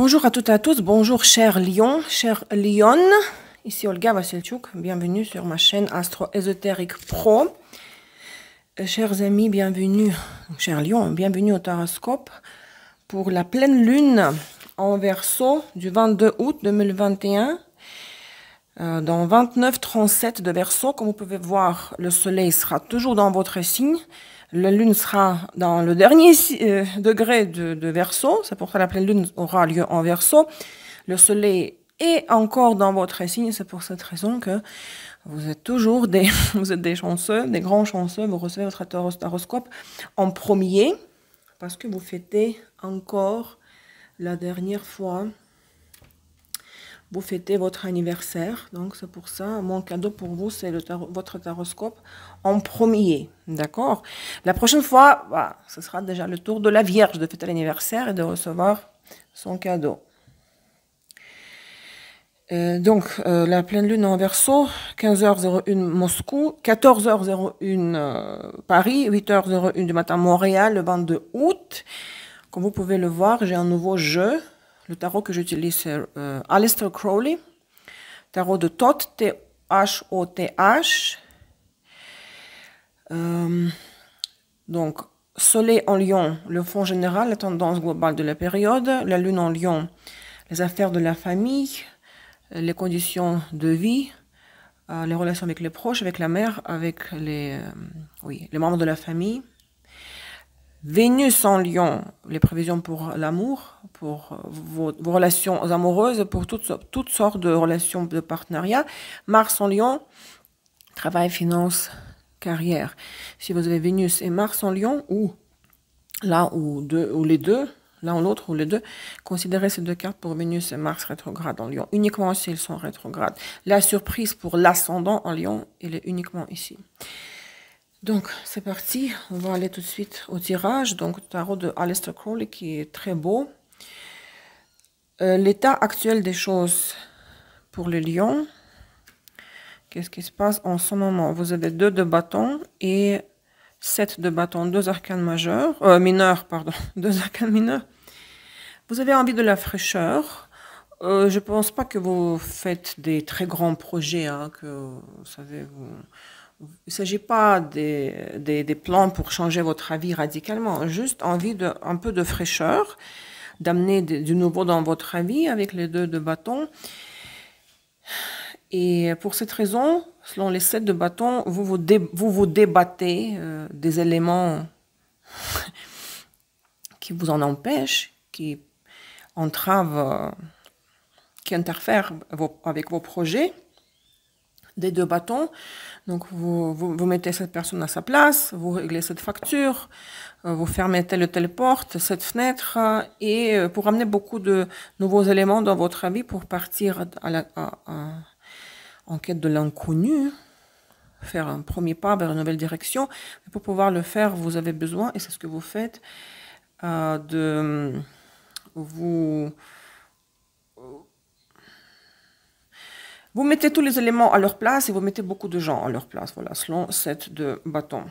Bonjour à toutes et à tous, bonjour chers lions, chers lionnes. Ici Olga Vassilchuk, bienvenue sur ma chaîne Astro Ésotérique Pro. Chers amis, bienvenue, chers lions, bienvenue au Taroscope pour la pleine lune en Verseau du 22 août 2021. Dans 29-37 de Verseau, comme vous pouvez voir, le soleil sera toujours dans votre signe. La lune sera dans le dernier degré de Verseau. C'est pour ça que la pleine lune aura lieu en Verseau. Le soleil est encore dans votre signe. C'est pour cette raison que vous êtes toujours vous êtes des chanceux, des grands chanceux. Vous recevez votre horoscope en premier parce que vous fêtez encore la dernière fois. Vous fêtez votre anniversaire, donc c'est pour ça, mon cadeau pour vous, c'est votre taroscope en premier, d'accord? La prochaine fois, bah, ce sera déjà le tour de la Vierge de fêter l'anniversaire et de recevoir son cadeau. La pleine lune en Verseau, 15h01 Moscou, 14h01 Paris, 8h01 du matin Montréal, le 22 août. Comme vous pouvez le voir, j'ai un nouveau jeu. Le tarot que j'utilise, c'est Aleister Crowley. Tarot de Thoth, T-H-O-T-H. Donc, Soleil en Lion, le fond général, la tendance globale de la période. La Lune en Lion, les affaires de la famille, les conditions de vie, les relations avec les proches, avec la mère, avec les membres de la famille. Vénus en Lion, les prévisions pour l'amour, pour vos relations amoureuses, pour toutes sortes de relations de partenariat. Mars en Lion, travail, finance, carrière. Si vous avez Vénus et Mars en Lion, ou l'un ou les deux, l'un ou l'autre ou les deux, considérez ces deux cartes pour Vénus et Mars rétrograde en Lion, uniquement s'ils sont rétrogrades. La surprise pour l'ascendant en Lion, il est uniquement ici. Donc, c'est parti. On va aller tout de suite au tirage. Donc, le tarot de Aleister Crowley qui est très beau. L'état actuel des choses pour les lions. Qu'est-ce qui se passe en ce moment? Vous avez 2 de bâton et 7 de bâton. 2 arcanes mineurs, pardon. 2 arcanes mineurs. Vous avez envie de la fraîcheur. Je ne pense pas que vous faites des très grands projets, hein, que vous savez, il ne s'agit pas des plans pour changer votre avis radicalement, juste envie un peu de fraîcheur, d'amener du nouveau dans votre avis avec les 2 de bâton. Et pour cette raison, selon les 7 de bâton, vous débattez des éléments qui vous en empêchent, qui entravent, qui interfèrent avec vos projets. Des 2 bâtons, donc vous mettez cette personne à sa place, vous réglez cette facture, vous fermez telle ou telle porte, cette fenêtre, et pour amener beaucoup de nouveaux éléments dans votre vie pour partir en quête de l'inconnu, faire un premier pas vers une nouvelle direction. Mais pour pouvoir le faire, vous avez besoin, et c'est ce que vous faites, Vous mettez tous les éléments à leur place et vous mettez beaucoup de gens à leur place, voilà, selon cette de bâton.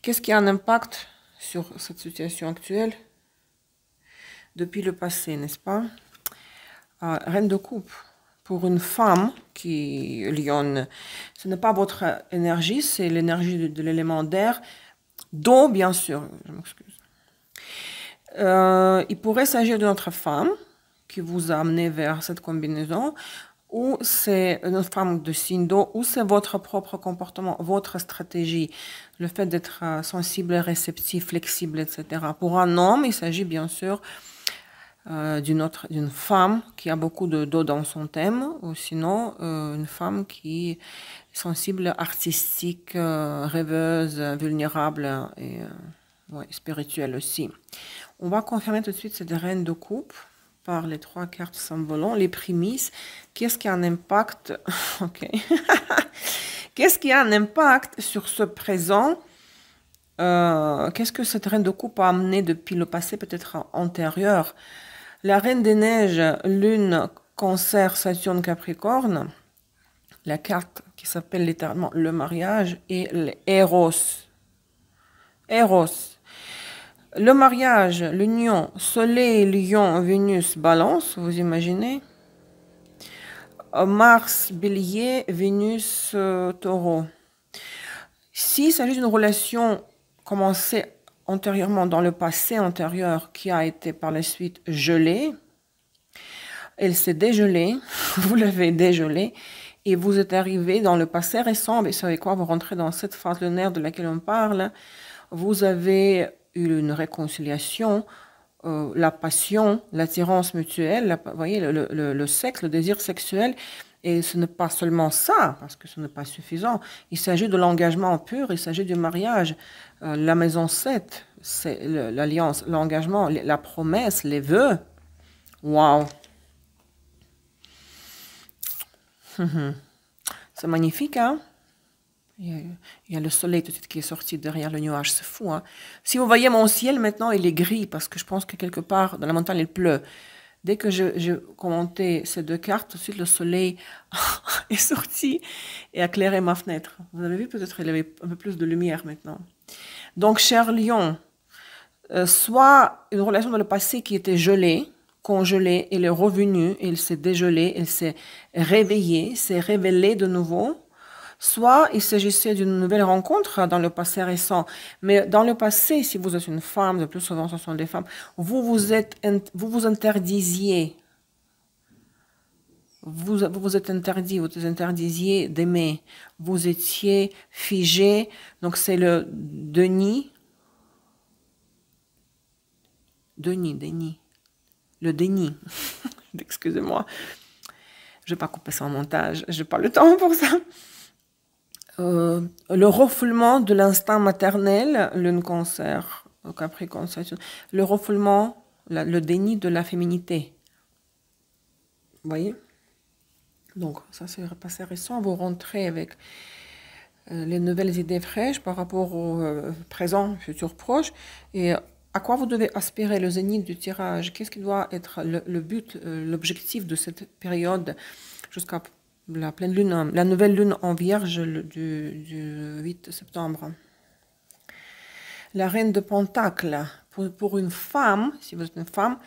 Qu'est-ce qui a un impact sur cette situation actuelle depuis le passé, n'est-ce pas? Reine de coupe. Pour une femme qui lionne, ce n'est pas votre énergie, c'est l'énergie de l'élément d'air, d'eau, bien sûr, je m'excuse. Il pourrait s'agir d'une autre femme qui vous a amené vers cette combinaison, ou c'est une femme de signe d'eau, ou c'est votre propre comportement, votre stratégie, le fait d'être sensible, réceptif, flexible, etc. Pour un homme, il s'agit bien sûr d'une femme qui a beaucoup d'eau dans son thème, ou sinon une femme qui est sensible, artistique, rêveuse, vulnérable et spirituelle aussi. On va confirmer tout de suite cette reine de coupe par les 3 cartes symboliques, les prémices. Qu'est-ce qui a un impact? Ok. Qu'est-ce qui a un impact sur ce présent? Qu'est-ce que cette reine de coupe a amené depuis le passé, peut-être antérieur? La reine des neiges, lune, cancer, Saturne, Capricorne. La carte qui s'appelle littéralement le mariage et l'éros. Eros. Le mariage, l'union, Soleil, Lion, Vénus, Balance, vous imaginez? Mars, Bélier, Vénus, Taureau. S'il s'agit d'une relation commencée antérieurement dans le passé antérieur qui a été par la suite gelée, elle s'est dégelée, vous l'avez dégelée, et vous êtes arrivé dans le passé récent, mais vous savez quoi, vous rentrez dans cette phase lunaire de laquelle on parle, vous avez eu une réconciliation, la passion, l'attirance mutuelle, vous voyez, le sexe, le désir sexuel, et ce n'est pas seulement ça, parce que ce n'est pas suffisant, il s'agit de l'engagement pur, il s'agit du mariage, la maison 7, c'est l'alliance, l'engagement, la promesse, les vœux, waouh. C'est magnifique, hein? Il y a le soleil tout de suite qui est sorti derrière le nuage, c'est fou, hein? Si vous voyez mon ciel maintenant, il est gris parce que je pense que quelque part dans la montagne il pleut. Dès que je commentais ces deux cartes, tout de suite le soleil est sorti et a éclairé ma fenêtre. Vous avez vu, peut-être il y avait un peu plus de lumière maintenant. Donc, cher Lion, soit une relation dans le passé qui était gelée, congelée, elle est revenue, elle s'est dégelée, elle s'est réveillée, s'est révélée de nouveau. Soit il s'agissait d'une nouvelle rencontre dans le passé récent. Mais dans le passé, si vous êtes une femme, le plus souvent ce sont des femmes, vous vous interdisiez. Vous êtes interdit, vous interdisiez d'aimer. Vous étiez figé. Donc c'est le déni. Déni. Le déni. Excusez-moi. Je ne vais pas couper ça en montage. Je n'ai pas le temps pour ça. Le refoulement de l'instinct maternel, lune cancer, capricorne, le refoulement, le déni de la féminité. Vous voyez? Donc, ça c'est passé récent. Vous rentrez avec les nouvelles idées fraîches par rapport au présent, futur proche. Et à quoi vous devez aspirer, le zénith du tirage? Qu'est-ce qui doit être le but, l'objectif de cette période jusqu'à la pleine lune, la nouvelle lune en vierge du 8 septembre. La reine de Pentacle, pour une femme, si vous êtes une femme,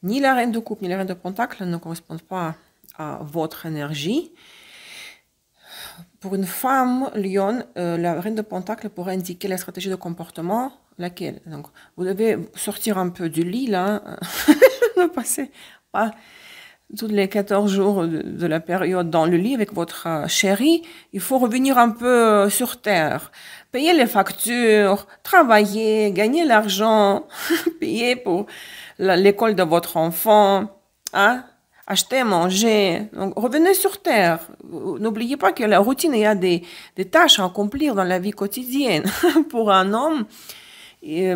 ni la reine de coupe ni la reine de Pentacle ne correspondent pas à votre énergie. Pour une femme, Lion, la reine de Pentacle pourrait indiquer la stratégie de comportement, laquelle? Donc, vous devez sortir un peu du lit, là, ne passez pas tous les 14 jours de la période dans le lit avec votre chéri, il faut revenir un peu sur terre. Payer les factures, travailler, gagner l'argent, payer pour l'école de votre enfant, hein? Acheter, manger. Donc, revenez sur terre. N'oubliez pas que la routine, il y a des tâches à accomplir dans la vie quotidienne. Pour un homme, et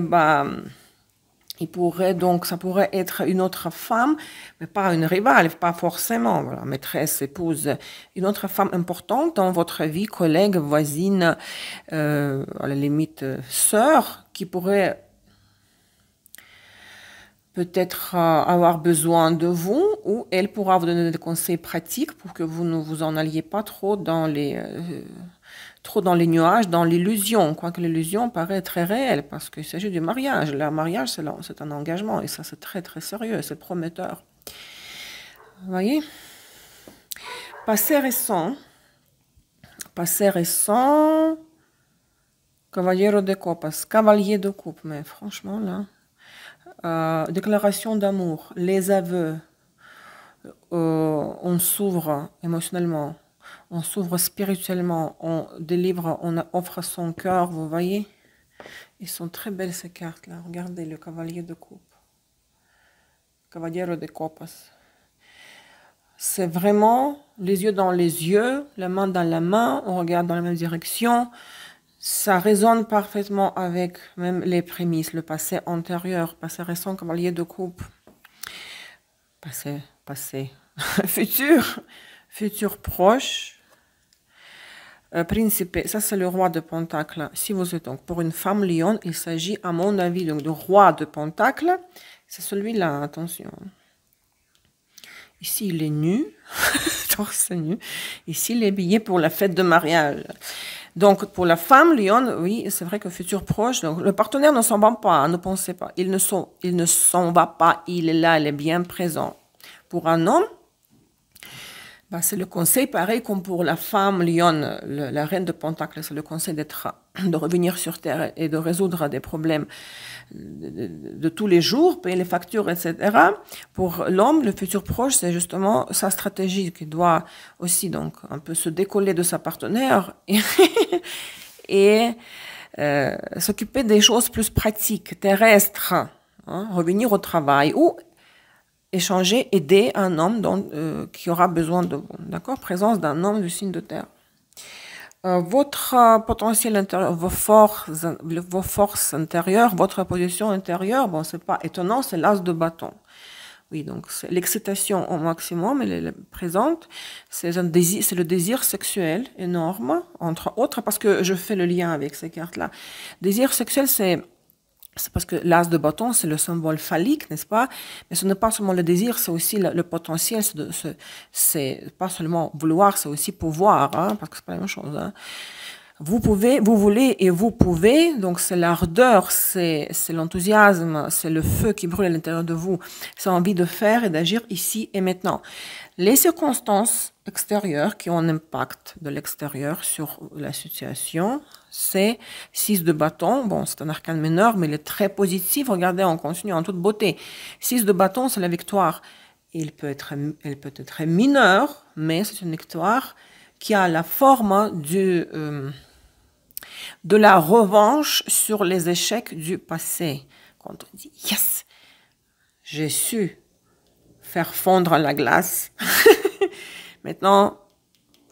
il pourrait donc, ça pourrait être une autre femme, mais pas une rivale, pas forcément, voilà, maîtresse, épouse, une autre femme importante dans votre vie, collègue, voisine, à la limite sœur, qui pourrait peut-être avoir besoin de vous, ou elle pourra vous donner des conseils pratiques pour que vous ne vous en alliez pas trop dans les nuages, dans l'illusion, quoique l'illusion paraît très réelle, parce qu'il s'agit du mariage. Le mariage, c'est un engagement, et ça, c'est très, très sérieux, c'est prometteur. Vous voyez? Passé récent, Cavaliero de Copas, cavalier de coupe, mais franchement, là, déclaration d'amour, les aveux, on s'ouvre émotionnellement, on s'ouvre spirituellement, on délivre, on offre son cœur, vous voyez? Ils sont très belles ces cartes-là. Regardez le cavalier de coupe. Cavaliero de copas. C'est vraiment les yeux dans les yeux, la main dans la main, on regarde dans la même direction. Ça résonne parfaitement avec même les prémices, le passé antérieur, passé récent, cavalier de coupe. Passé, futur proche. Principe, ça c'est le roi de Pentacle. Si vous êtes donc pour une femme Lion, il s'agit à mon avis donc de roi de Pentacle. C'est celui-là, attention. Ici, il est nu, torse nu. Ici, il est habillé pour la fête de mariage. Donc, pour la femme, Lion, oui, c'est vrai que futur proche, donc, le partenaire ne s'en va pas, hein, ne pensez pas. Il ne s'en va pas, il est là, il est bien présent. Pour un homme, bah, c'est le conseil pareil comme pour la femme Lion, la reine de Pentacle, c'est le conseil de revenir sur Terre et de résoudre des problèmes de tous les jours, payer les factures, etc. Pour l'homme, le futur proche, c'est justement sa stratégie qui doit aussi donc un peu se décoller de sa partenaire et s'occuper des choses plus pratiques, terrestres, hein, revenir au travail ou échanger, aider un homme qui aura besoin de d'accord, présence d'un homme du signe de terre. Votre potentiel intérieur, vos forces intérieures, votre position intérieure, bon, c'est pas étonnant, c'est l'as de bâton. Oui, donc c'est l'excitation au maximum, elle est présente. C'est le désir sexuel énorme, entre autres, parce que je fais le lien avec ces cartes-là. Désir sexuel, c'est parce que l'as de bâton, c'est le symbole phallique, n'est-ce pas? Mais ce n'est pas seulement le désir, c'est aussi le potentiel. C'est pas seulement vouloir, c'est aussi pouvoir, hein, parce que c'est pas la même chose. Hein. Vous voulez et vous pouvez. Donc c'est l'ardeur, c'est l'enthousiasme, c'est le feu qui brûle à l'intérieur de vous. C'est envie de faire et d'agir ici et maintenant. Les circonstances extérieures qui ont un impact de l'extérieur sur la situation, c'est 6 de bâton. Bon, c'est un arcane mineur, mais il est très positif. Regardez, on continue en toute beauté. 6 de bâton, c'est la victoire. Elle peut être mineure, mais c'est une victoire qui a la forme de la revanche sur les échecs du passé. Quand on dit « Yes, j'ai su faire fondre la glace ». Maintenant,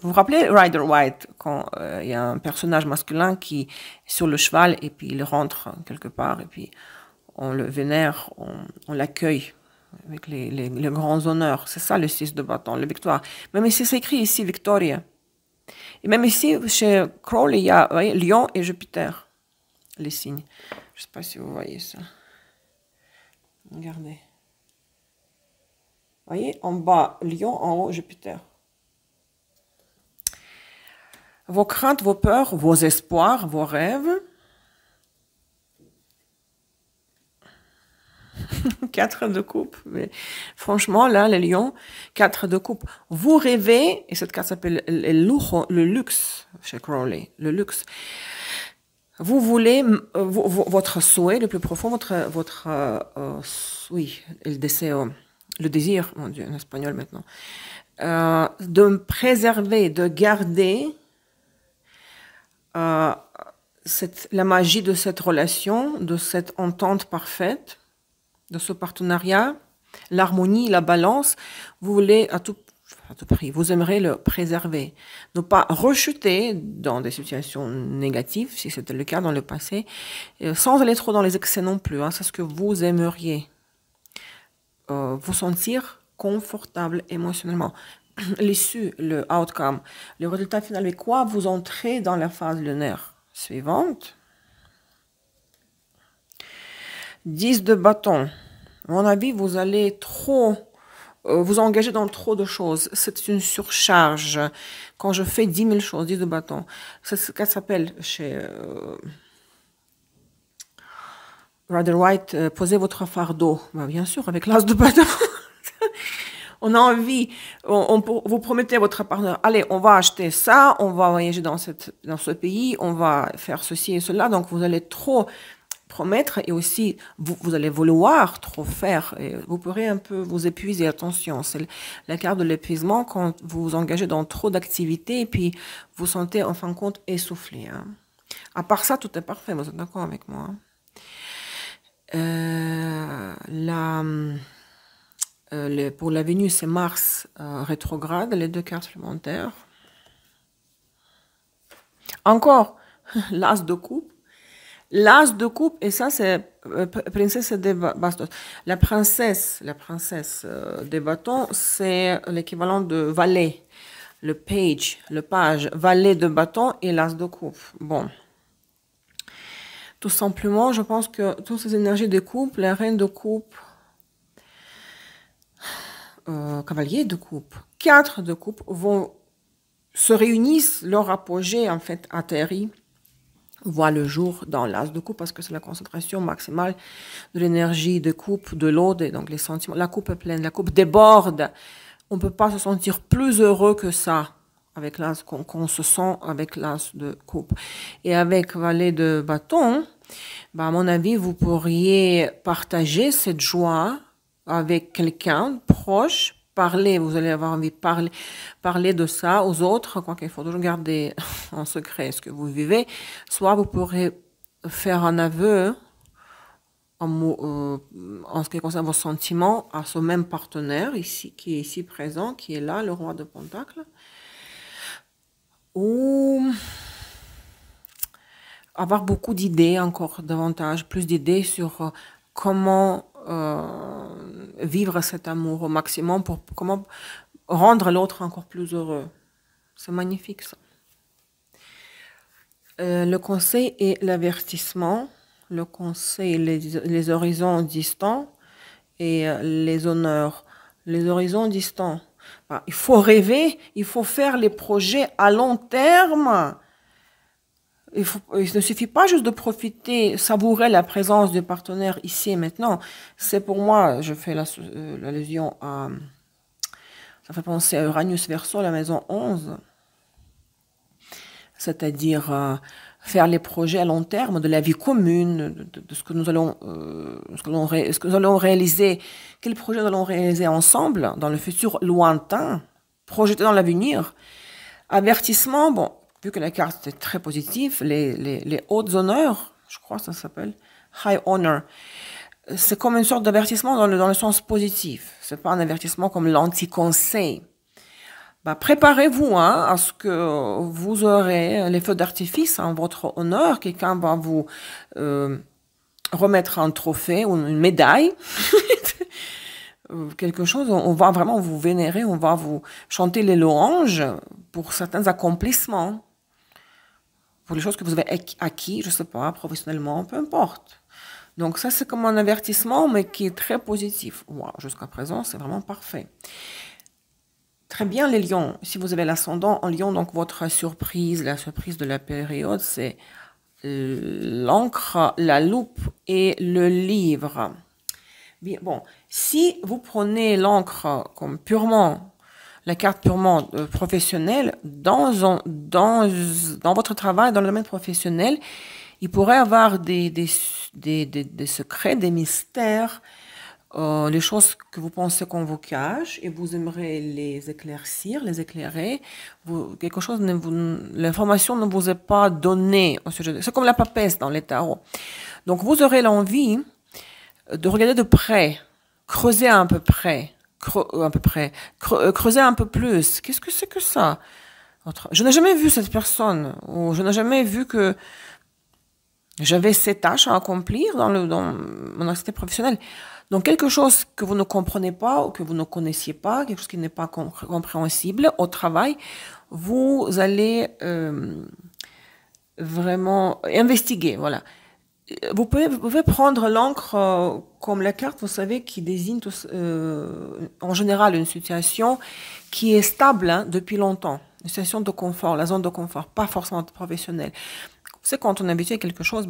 vous vous rappelez Rider White, quand il y a un personnage masculin qui est sur le cheval et puis il rentre quelque part et puis on le vénère, on l'accueille avec les grands honneurs. C'est ça le 6 de bâton, la victoire. Même ici, c'est écrit ici Victoria. Et même ici, chez Crowley, il y a voyez, Lion et Jupiter, les signes. Je ne sais pas si vous voyez ça. Regardez. Vous voyez, en bas, Lion, en haut, Jupiter. Vos craintes, vos peurs, vos espoirs, vos rêves. 4 de coupe. Mais franchement, là, les lions, 4 de coupe. Vous rêvez, et cette carte s'appelle le luxe, chez Crowley, le luxe. Vous voulez, votre souhait le plus profond, oui, le désir, mon Dieu, en espagnol maintenant, de préserver, de garder la magie de cette relation, de cette entente parfaite, de ce partenariat, l'harmonie, la balance, vous voulez à tout prix, vous aimeriez le préserver. Ne pas rechuter dans des situations négatives, si c'était le cas dans le passé, sans aller trop dans les excès non plus. Hein, c'est ce que vous aimeriez. Vous sentir confortable émotionnellement. L'issue, le outcome, le résultat final est quoi? Vous entrez dans la phase lunaire suivante. 10 de bâton. À mon avis, vous allez trop vous engager dans trop de choses. C'est une surcharge. Quand je fais 10 000 choses, 10 de bâton, c'est ce qu'elle s'appelle chez Rider White, posez votre fardeau. Ben, bien sûr, avec l'as de bâton. On a envie, vous promettez à votre partenaire, allez, on va acheter ça, on va voyager dans ce pays, on va faire ceci et cela. Donc, vous allez trop promettre et aussi vous allez vouloir trop faire et vous pourrez un peu vous épuiser. Attention, c'est la carte de l'épuisement quand vous vous engagez dans trop d'activités et puis vous sentez en fin de compte essoufflé. Hein. À part ça, tout est parfait, vous êtes d'accord avec moi. Pour la Vénus, c'est Mars rétrograde, les 2 cartes supplémentaires. Encore, l'as de coupe. L'as de coupe, et ça c'est princesse des bastos. La princesse des bâtons, c'est l'équivalent de valet. Le page, valet de bâton et l'as de coupe. Bon. Tout simplement, je pense que toutes ces énergies de coupe, la reine de coupe, cavaliers de coupe, 4 de coupe se réunissent, leur apogée en fait atterrit, voit le jour dans l'as de coupe parce que c'est la concentration maximale de l'énergie de coupe, de l'eau, donc les sentiments. La coupe est pleine, la coupe déborde. On ne peut pas se sentir plus heureux que ça avec l'as qu'on se sent avec l'as de coupe. Et avec valet de bâton, à mon avis, vous pourriez partager cette joie avec quelqu'un proche, parler, vous allez avoir envie de parler de ça aux autres, quoi qu'il faut toujours garder en secret ce que vous vivez. Soit vous pourrez faire un aveu en ce qui concerne vos sentiments à ce même partenaire ici, qui est ici présent, qui est là, le roi de Pentacles. Ou avoir beaucoup d'idées, encore davantage, plus d'idées sur comment vivre cet amour au maximum, pour comment rendre l'autre encore plus heureux. C'est magnifique ça. Le conseil et l'avertissement. Le conseil, les horizons distants et les honneurs. Les horizons distants. Il faut rêver, il faut faire les projets à long terme. Il ne suffit pas juste de profiter, savourer la présence du partenaire ici et maintenant. C'est pour moi, je fais l'allusion à... Ça fait penser à Uranus Verseau, la maison 11. C'est-à-dire faire les projets à long terme de la vie commune, de ce que nous allons, ce que nous allons réaliser, quels projets nous allons réaliser ensemble dans le futur lointain, projeté dans l'avenir. Avertissement, bon, vu que la carte est très positive, les hautes honneurs, je crois que ça s'appelle, high honor, c'est comme une sorte d'avertissement dans le sens positif. C'est pas un avertissement comme l'anti-conseil. Préparez-vous à ce que vous aurez les feux d'artifice en votre honneur. Quelqu'un va vous remettre un trophée ou une médaille. Quelque chose, on va vraiment vous vénérer, on va vous chanter les louanges pour certains accomplissements, pour les choses que vous avez acquis, je ne sais pas, professionnellement, peu importe. Donc ça, c'est comme un avertissement, mais qui est très positif. Wow, jusqu'à présent, c'est vraiment parfait. Très bien, les lions. Si vous avez l'ascendant en lion, donc votre surprise, la surprise de la période, c'est l'encre, la loupe et le livre. Bien, bon, si vous prenez l'encre comme purement, la carte purement professionnelle, dans votre travail, dans le domaine professionnel, il pourrait y avoir des secrets, des mystères, les choses que vous pensez qu'on vous cache et vous aimeriez les éclaircir, les éclairer. Quelque chose, l'information ne vous est pas donnée au sujet. C'est comme la papesse dans les tarots. Donc vous aurez l'envie de regarder de près, creuser un peu près, creuser un peu plus. Qu'est-ce que c'est que ça? Je n'ai jamais vu cette personne, ou je n'ai jamais vu que j'avais ces tâches à accomplir dans mon activité professionnelle. Donc, quelque chose que vous ne comprenez pas ou que vous ne connaissiez pas, quelque chose qui n'est pas compréhensible au travail, vous allez vraiment investiguer, voilà. Vous pouvez prendre l'encre comme la carte, vous savez, qui désigne en général une situation qui est stable depuis longtemps, une situation de confort, la zone de confort, pas forcément professionnelle. C'est quand on est habitué à quelque chose,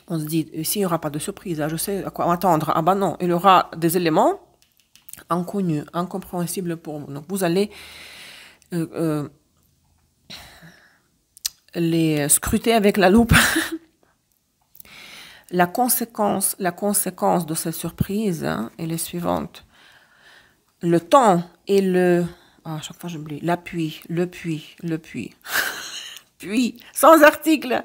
on se dit, s'il n'y aura pas de surprise, je sais à quoi m'attendre. Ah non, il y aura des éléments inconnus, incompréhensibles pour vous. Donc vous allez les scruter avec la loupe. La conséquence de cette surprise est la suivante. Le temps et à chaque fois j'oublie. L'appui, le puits. Puis, sans article.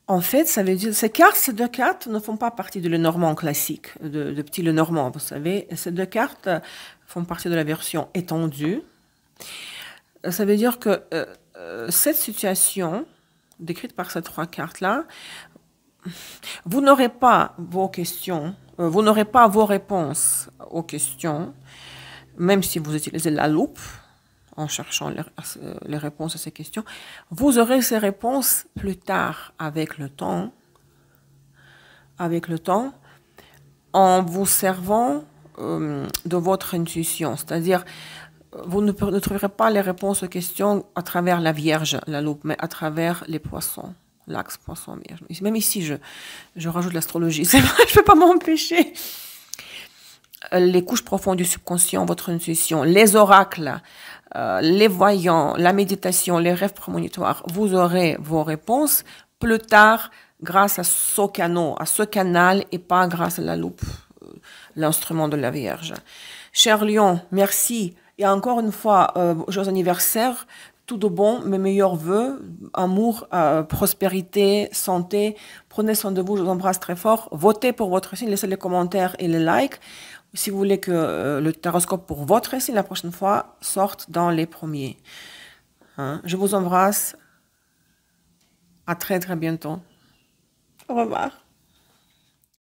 En fait, ça veut dire, ces deux cartes ne font pas partie de Lenormand classique, de petit Lenormand, vous savez. Ces deux cartes font partie de la version étendue. Ça veut dire que cette situation, décrite par ces trois cartes-là, vous n'aurez pas vos questions, vous n'aurez pas vos réponses aux questions, même si vous utilisez la loupe, en cherchant les réponses à ces questions. Vous aurez ces réponses plus tard avec le temps, en vous servant de votre intuition. C'est-à-dire, vous ne trouverez pas les réponses aux questions à travers la Vierge, la loupe, mais à travers les poissons, l'axe poisson-vierge. Même ici, je rajoute l'astrologie. C'est vrai, je ne peux pas m'empêcher. Les couches profondes du subconscient, votre intuition, les oracles, les voyants, la méditation, les rêves prémonitoires, vous aurez vos réponses plus tard grâce à ce canal et pas grâce à la loupe, l'instrument de la Vierge. Cher Lion, merci. Et encore une fois, joyeux anniversaire, tout de bon, mes meilleurs voeux, amour, prospérité, santé. Prenez soin de vous, je vous embrasse très fort. Votez pour votre signe, laissez les commentaires et les likes. Si vous voulez que le taroscope pour votre signe la prochaine fois sorte dans les premiers. Hein? Je vous embrasse. À très très bientôt. Au revoir.